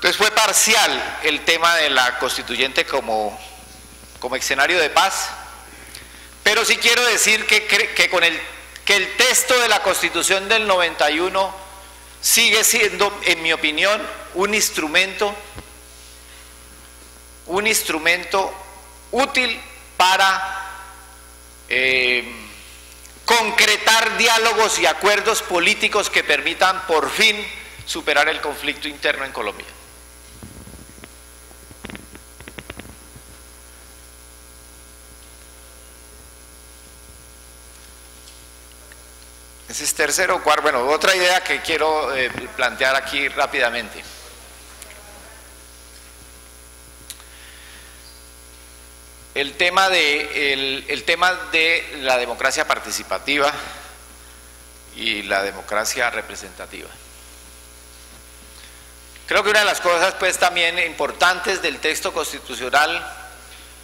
Entonces fue parcial el tema de la constituyente como escenario de paz, pero sí quiero decir que el texto de la Constitución del 91 sigue siendo, en mi opinión, un instrumento útil para concretar diálogos y acuerdos políticos que permitan por fin superar el conflicto interno en Colombia. Ese es tercero o cuarto. Bueno, otra idea que quiero plantear aquí rápidamente. El tema de la democracia participativa y la democracia representativa. Creo que una de las cosas pues también importantes del texto constitucional,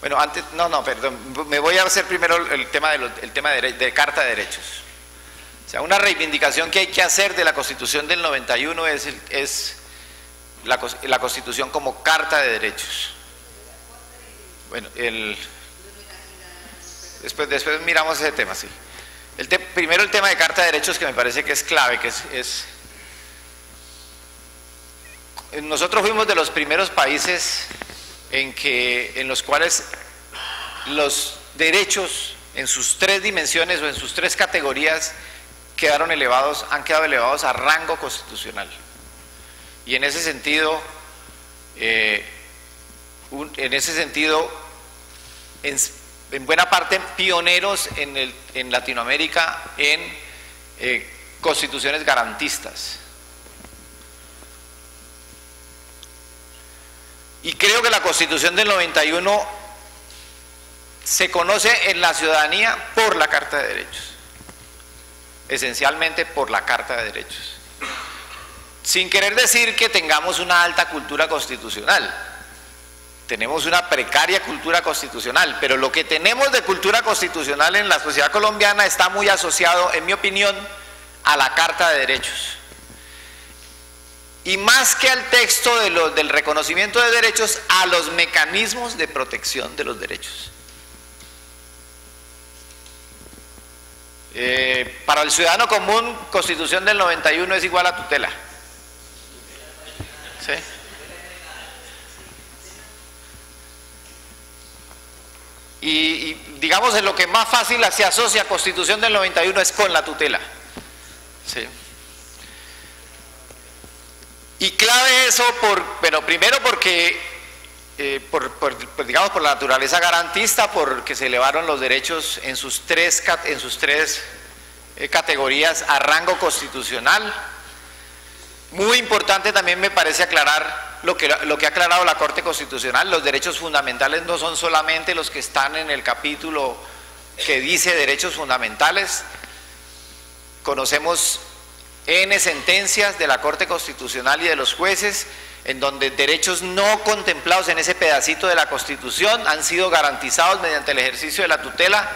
bueno, antes, perdón, me voy a hacer primero el tema de Carta de Derechos. O sea, una reivindicación que hay que hacer de la Constitución del 91 es la Constitución como Carta de Derechos. Bueno, después miramos ese tema, sí. Primero el tema de Carta de Derechos, que me parece que es clave, nosotros fuimos de los primeros países en los cuales los derechos en sus tres dimensiones o en sus tres categorías han quedado elevados a rango constitucional. Y en ese sentido, en buena parte pioneros en Latinoamérica en constituciones garantistas. Y creo que la Constitución del 91 se conoce en la ciudadanía por la Carta de Derechos, esencialmente por la Carta de Derechos, sin querer decir que tengamos una alta cultura constitucional. Tenemos una precaria cultura constitucional, pero lo que tenemos de cultura constitucional en la sociedad colombiana está muy asociado, en mi opinión, a la Carta de Derechos. Y más que al texto del reconocimiento de derechos, a los mecanismos de protección de los derechos. Para el ciudadano común, Constitución del 91 es igual a tutela. ¿Sí? Y digamos, en lo que más fácil se asocia Constitución del 91 es con la tutela. ¿Sí? Y clave eso primero porque digamos por la naturaleza garantista, porque se elevaron los derechos en sus tres categorías a rango constitucional. Muy importante también me parece aclarar lo que ha aclarado la Corte Constitucional: los derechos fundamentales no son solamente los que están en el capítulo que dice derechos fundamentales. Conocemos N sentencias de la Corte Constitucional y de los jueces en donde derechos no contemplados en ese pedacito de la Constitución han sido garantizados mediante el ejercicio de la tutela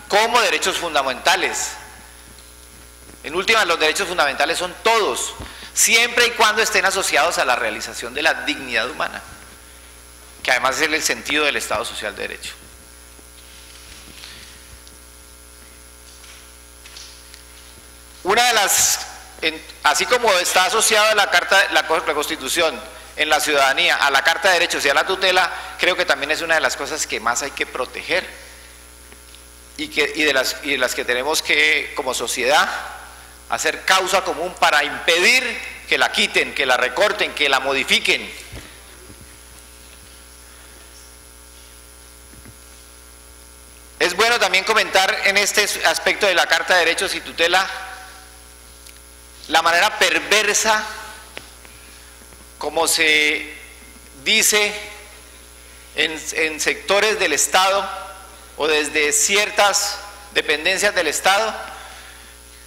como derechos fundamentales. En última, los derechos fundamentales son todos, siempre y cuando estén asociados a la realización de la dignidad humana, que además es el sentido del Estado Social de Derecho. Una de las, así como está asociada la Constitución en la ciudadanía a la Carta de Derechos y a la tutela, creo que también es una de las cosas que más hay que proteger y de las que tenemos que, como sociedad, hacer causa común para impedir que la quiten, que la recorten, que la modifiquen. Es bueno también comentar en este aspecto de la Carta de Derechos y tutela la manera perversa como se dice en sectores del Estado o desde ciertas dependencias del Estado,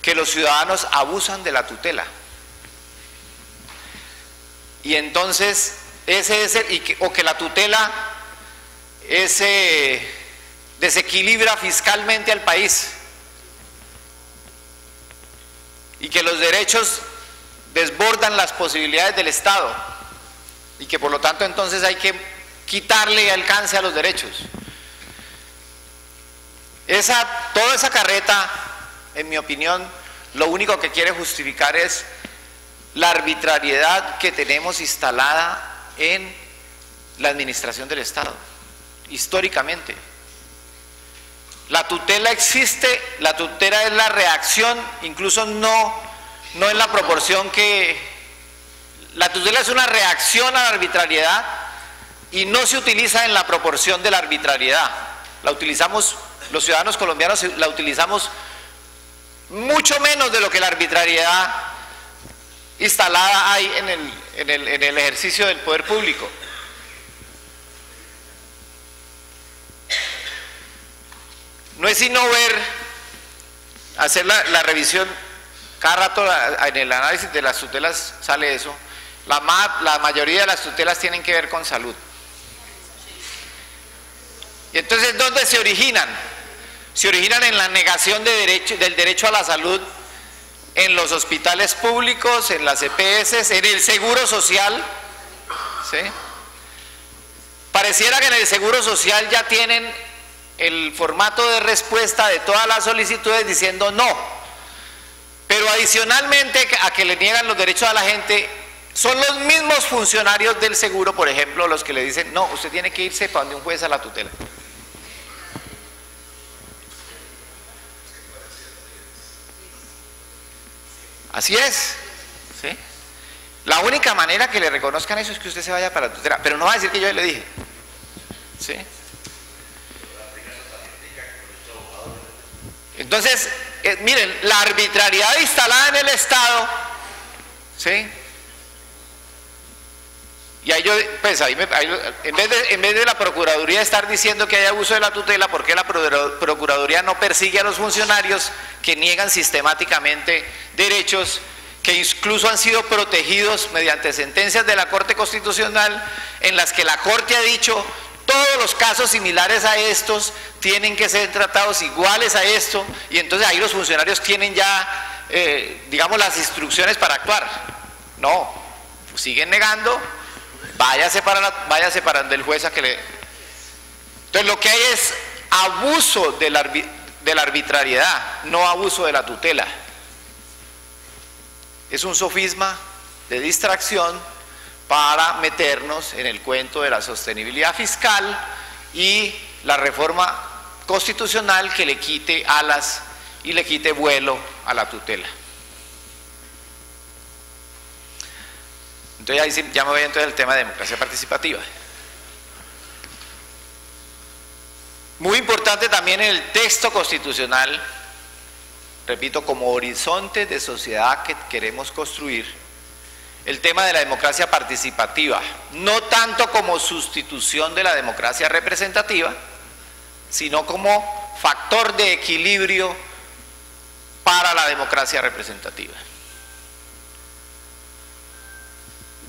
que los ciudadanos abusan de la tutela. Y entonces o que la tutela desequilibra fiscalmente al país y que los derechos desbordan las posibilidades del Estado. y que por lo tanto entonces hay que quitarle alcance a los derechos. Toda esa carreta, en mi opinión, lo único que quiere justificar es la arbitrariedad que tenemos instalada en la administración del Estado, históricamente. La tutela existe, la tutela es la reacción, incluso no en la proporción que... La tutela es una reacción a la arbitrariedad y no se utiliza en la proporción de la arbitrariedad. La utilizamos, los ciudadanos colombianos la utilizamos mucho menos de lo que la arbitrariedad instalada hay en el ejercicio del poder público. No es sino hacer la revisión, cada rato en el análisis de las tutelas sale eso. La mayoría de las tutelas tienen que ver con salud. Y entonces, ¿dónde se originan? Se originan en la negación del derecho a la salud en los hospitales públicos, en las EPS, en el seguro social, ¿sí? Pareciera que en el seguro social ya tienen el formato de respuesta de todas las solicitudes diciendo no, pero adicionalmente a que le niegan los derechos a la gente, son los mismos funcionarios del seguro, por ejemplo, los que le dicen no, usted tiene que irse para donde un juez a la tutela. Así es, ¿sí? La única manera que le reconozcan eso es que usted se vaya para la tutela, pero no va a decir que yo le dije, ¿sí? Entonces, miren, la arbitrariedad instalada en el Estado, ¿sí? Y ahí en vez de la Procuraduría estar diciendo que hay abuso de la tutela, ¿por qué la Procuraduría no persigue a los funcionarios que niegan sistemáticamente derechos que incluso han sido protegidos mediante sentencias de la Corte Constitucional, en las que la Corte ha dicho todos los casos similares a estos tienen que ser tratados iguales a esto, y entonces ahí los funcionarios tienen ya, digamos, las instrucciones para actuar? No, pues siguen negando. Váyase para donde el juez a que le... Entonces lo que hay es abuso de la arbitrariedad, no abuso de la tutela. Es un sofisma de distracción para meternos en el cuento de la sostenibilidad fiscal y la reforma constitucional que le quite alas y le quite vuelo a la tutela. Entonces ahí ya me voy entonces al tema de democracia participativa. Muy importante también en el texto constitucional, repito, como horizonte de sociedad que queremos construir, el tema de la democracia participativa, no tanto como sustitución de la democracia representativa, sino como factor de equilibrio para la democracia representativa.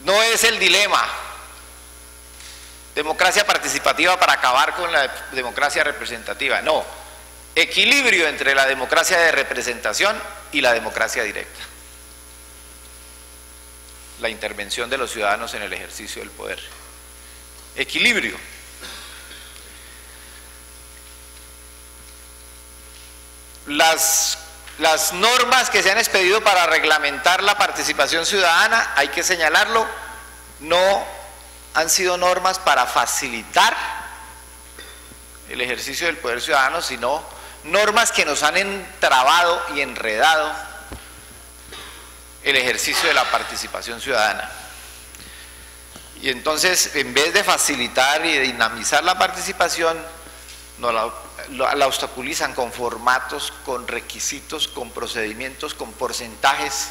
No es el dilema, democracia participativa para acabar con la democracia representativa, no, equilibrio entre la democracia de representación y la democracia directa. La intervención de los ciudadanos en el ejercicio del poder. Equilibrio. Las normas que se han expedido para reglamentar la participación ciudadana, hay que señalarlo, no han sido normas para facilitar el ejercicio del poder ciudadano, sino normas que nos han entrabado y enredado el ejercicio de la participación ciudadana. Y entonces, en vez de facilitar y de dinamizar la participación, la obstaculizan con formatos, con requisitos, con procedimientos, con porcentajes,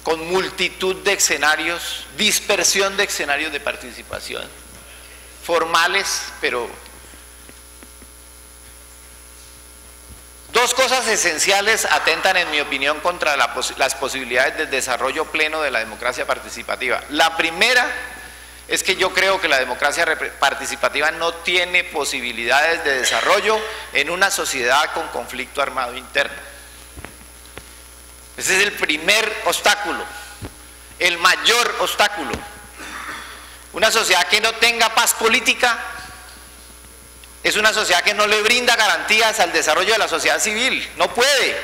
con multitud de escenarios, dispersión de escenarios de participación, formales, pero dos cosas esenciales atentan, en mi opinión, contra las posibilidades de desarrollo pleno de la democracia participativa. La primera es que yo creo que la democracia participativa no tiene posibilidades de desarrollo en una sociedad con conflicto armado interno. Ese es el primer obstáculo, el mayor obstáculo. Una sociedad que no tenga paz política es una sociedad que no le brinda garantías al desarrollo de la sociedad civil. No puede.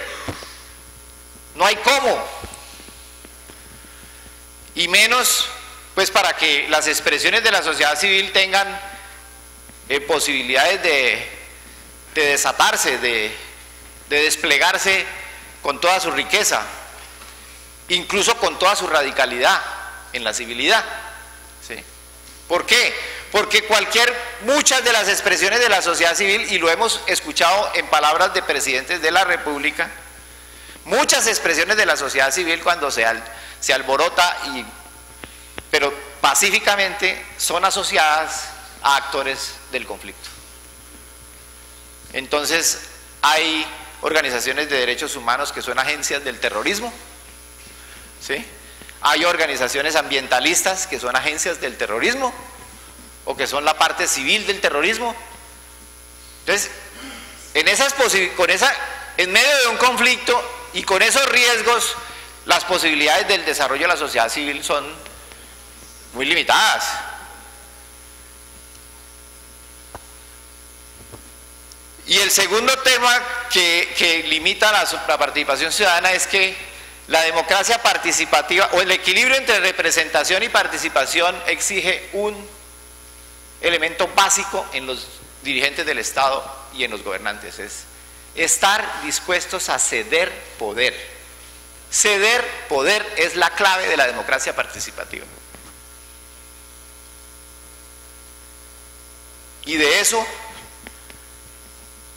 No hay cómo. Y menos, pues, para que las expresiones de la sociedad civil tengan posibilidades de desatarse, de desplegarse con toda su riqueza, incluso con toda su radicalidad en la civilidad. ¿Sí? ¿Por qué? Porque muchas de las expresiones de la sociedad civil, y lo hemos escuchado en palabras de presidentes de la República, muchas expresiones de la sociedad civil cuando se alborota, pero pacíficamente, son asociadas a actores del conflicto. Entonces, hay organizaciones de derechos humanos que son agencias del terrorismo, ¿sí? Hay organizaciones ambientalistas que son agencias del terrorismo, o que son la parte civil del terrorismo. Entonces, en medio de un conflicto y con esos riesgos, las posibilidades del desarrollo de la sociedad civil son muy limitadas. Y el segundo tema que limita la participación ciudadana es que la democracia participativa, o el equilibrio entre representación y participación, exige un elemento básico en los dirigentes del Estado y en los gobernantes: es estar dispuestos a ceder poder. Ceder poder es la clave de la democracia participativa. Y de eso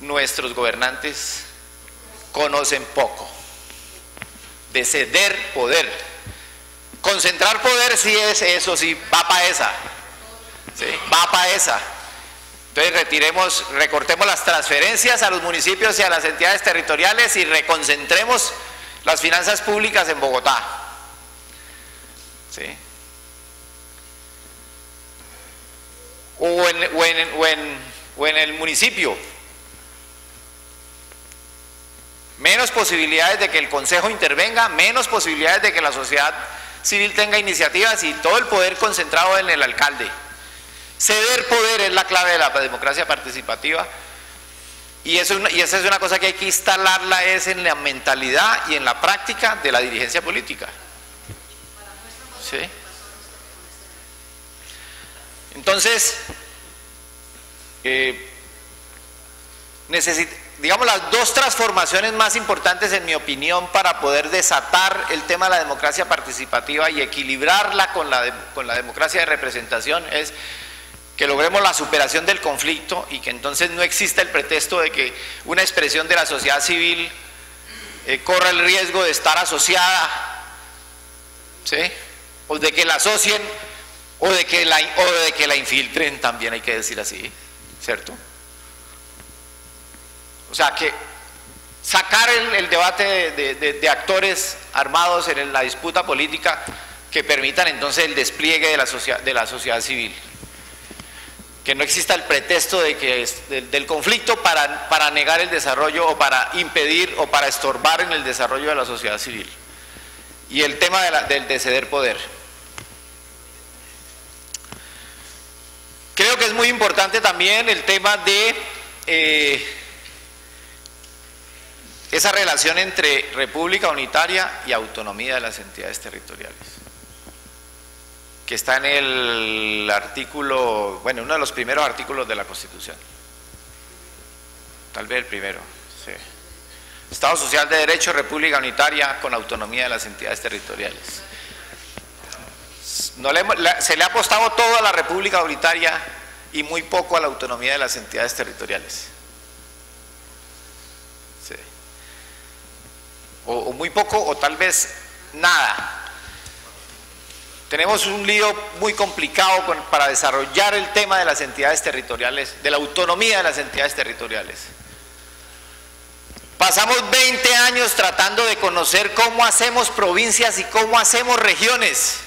nuestros gobernantes conocen poco, de ceder poder. Concentrar poder sí es eso, sí, va para esa. ¿Sí? Va para esa. Entonces recortemos las transferencias a los municipios y a las entidades territoriales y reconcentremos las finanzas públicas en Bogotá. ¿Sí? O en el municipio. Menos posibilidades de que el Consejo intervenga, menos posibilidades de que la sociedad civil tenga iniciativas y todo el poder concentrado en el alcalde. Ceder poder es la clave de la democracia participativa, y esa es una cosa que hay que instalarla en la mentalidad y en la práctica de la dirigencia política. ¿Sí? Entonces, digamos, las dos transformaciones más importantes, en mi opinión, para poder desatar el tema de la democracia participativa y equilibrarla con la democracia de representación, es que logremos la superación del conflicto y que entonces no exista el pretexto de que una expresión de la sociedad civil corra el riesgo de estar asociada, ¿sí? O de que la asocien, o de que la infiltren, también hay que decir así, ¿cierto? O sea, que sacar el debate de actores armados en la disputa política que permitan entonces el despliegue de la sociedad civil. Que no exista el pretexto del conflicto para negar el desarrollo, o para impedir, o para estorbar en el desarrollo de la sociedad civil. Y el tema de ceder poder. Creo que es muy importante también el tema de esa relación entre república unitaria y autonomía de las entidades territoriales, que está en el artículo, bueno, uno de los primeros artículos de la Constitución, tal vez el primero, sí. Estado social de derecho, república unitaria con autonomía de las entidades territoriales. Se le ha apostado todo a la república unitaria y muy poco a la autonomía de las entidades territoriales. Sí. O muy poco, o tal vez nada. Tenemos un lío muy complicado para desarrollar el tema de las entidades territoriales, de la autonomía de las entidades territoriales. Pasamos 20 años tratando de conocer cómo hacemos provincias y cómo hacemos regiones.